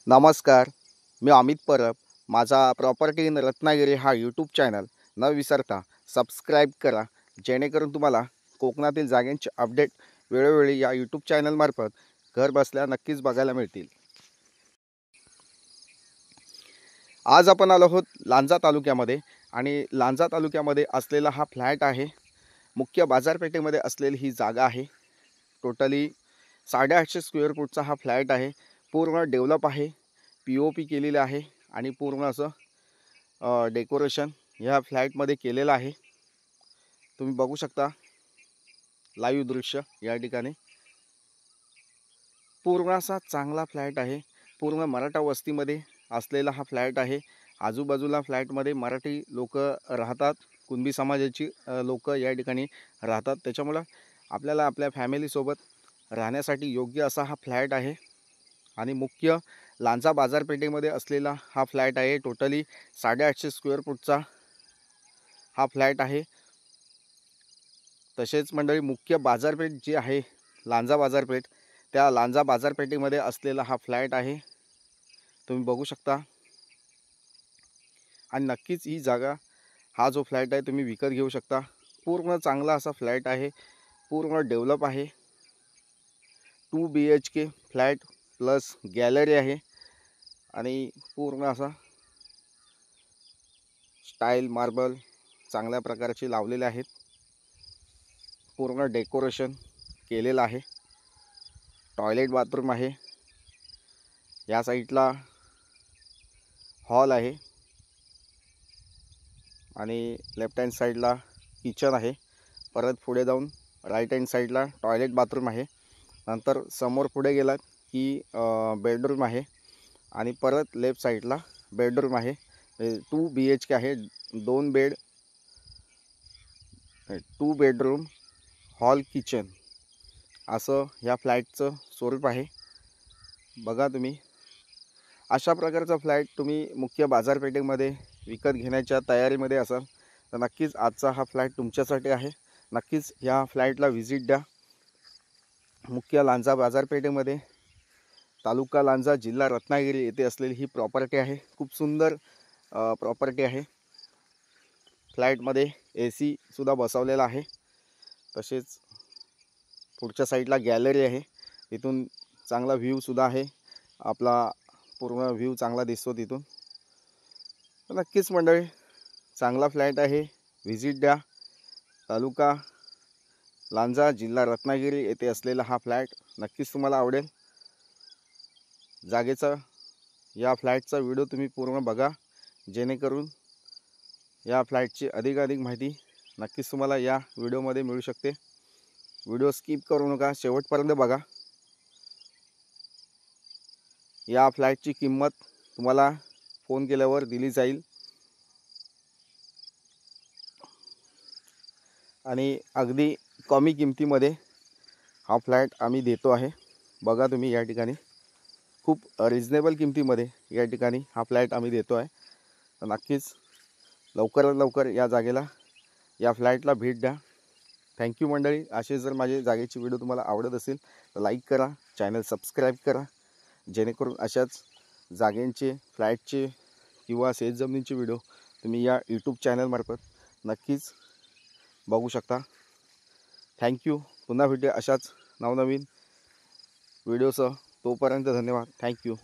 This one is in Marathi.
नमस्कार, मी अमित परब. माझा प्रॉपर्टी इन रत्नागिरी हा यूट्यूब चॅनल न विसरता सबस्क्राईब करा, जेणेकरून तुम्हाला कोकणातील जागांचे अपडेट वेळोवेळी या यूट्यूब चॅनलमार्फत घर बसल्या नक्कीच बघायला मिळतील. आज आपण आलो आहोत लांजा तालुक्यामध्ये आणि लांजा तालुक्यामध्ये असलेला हा फ्लॅट आहे. मुख्य बाजारपेठेमध्ये असलेली ही जागा आहे. टोटली 850 स्क्वेअर फूटचा हा फ्लॅट आहे. पूर्ण डेव्हलप आहे, POP केलेलं आहे आणि पूर्ण असं डेकोरेशन ह्या फ्लॅटमध्ये केलेलं आहे. तुम्ही बघू शकता लाईव्ह दृश्य या ठिकाणी. पूर्ण असा चांगला फ्लॅट आहे. पूर्ण मराठा वस्तीमध्ये असलेला हा फ्लॅट आहे. आजूबाजूला फ्लॅटमध्ये मराठी लोक राहतात, कुणबी समाजाची लोक या ठिकाणी राहतात. त्याच्यामुळं आपल्याला आपल्या फॅमिलीसोबत राहण्यासाठी योग्य असा हा फ्लॅट आहे आणि मुख्य लांजा बाजारपेठेमध्ये असलेला हा फ्लॅट आहे. टोटली 850 स्क्वेअर फूटचा हा फ्लॅट आहे. तसेच मंडळी, मुख्य बाजारपेठ जी आहे लांजा बाजारपेठ, त्या लांजा बाजारपेठेमध्ये असलेला हा फ्लॅट आहे. तुम्ही बघू शकता आणि नक्कीच ही जागा, हा जो फ्लॅट आहे तुम्ही विकत घेऊ शकता. पूर्ण चांगला असा फ्लॅट आहे, पूर्ण डेव्हलप आहे. 2 BHK फ्लॅट प्लस गॅलरी आहे आणि पूर्ण असा स्टाईल मार्बल चांगल्या प्रकारचे लावलेले आहेत. पूर्ण डेकोरेशन केलेलं आहे. टॉयलेट बाथरूम आहे. या साईडला हॉल आहे आणि लेफ्ट हँड साईडला किचन आहे. परत पुढे जाऊन राईट हँड साईडला टॉयलेट बाथरूम आहे. नंतर समोर पुढे गेलात की बेडरूम आहे आणि परत लेफ्ट साईडला बेडरूम आहे. 2 BHK आहे. 2 बेड, 2 बेडरूम, हॉल, किचन असं ह्या फ्लॅटचं स्वरूप आहे. बघा तुम्ही, अशा प्रकारचा फ्लॅट तुम्ही मुख्य बाजारपेठेमध्ये विकत घेण्याच्या तयारीमध्ये असाल तर नक्कीच आजचा हा फ्लॅट तुमच्यासाठी आहे. नक्कीच या फ्लॅटला व्हिजिट द्या. मुख्य लांजा बाजारपेठेमध्ये, तालुका लांजा, जिल्हा रत्नागिरी येथे असलेली ही प्रॉपर्टी आहे. खूप सुंदर प्रॉपर्टी आहे. फ्लॅटमध्ये AC सुद्धा बसवलेला आहे. तसेच पुढच्या साईडला गॅलरी आहे, तिथून चांगला व्ह्यूसुद्धा आहे. आपला पूर्ण व्ह्यू चांगला दिसतो तिथून. नक्कीच मंडळी, चांगला फ्लॅट आहे, व्हिजिट द्या. तालुका लांजा, जिल्हा रत्नागिरी येथे असलेला हा फ्लॅट नक्कीच तुम्हाला आवडेल. जागेचा, या फ्लॅटचा व्हिडिओ तुम्ही पूर्ण बघा, जेणेकरून या फ्लॅटची अधिकाधिक माहिती नक्कीच तुम्हाला या व्हिडिओमध्ये मिळू शकते. व्हिडिओ स्किप करू नका, शेवटपर्यंत बघा. या फ्लॅटची किंमत तुम्हाला फोन केल्यावर दिली जाईल आणि अगदी कमी किमतीमध्ये हा फ्लॅट आम्ही देतो आहे. बघा तुम्ही, या ठिकाणी खूप रिजनेबल किमतीमध्ये या ठिकाणी हा फ्लॅट आम्ही देतो आहे. तर नक्कीच लवकरात लवकर या जागेला, या फ्लॅटला भेट द्या. थँक्यू मंडळी. असे जर माझे जागेची व्हिडिओ तुम्हाला आवडत असेल तर लाईक करा, चॅनल सबस्क्राईब करा, जेणेकरून अशाच जागेंचे, फ्लॅटचे किंवा शेतजमिनीचे व्हिडिओ तुम्ही या यूट्यूब चॅनलमार्फत नक्कीच बघू शकता. थँक्यू. पुन्हा भेटूया अशाच नवनवीन व्हिडिओसह. तोपर्यंत धन्यवाद. थँक्यू.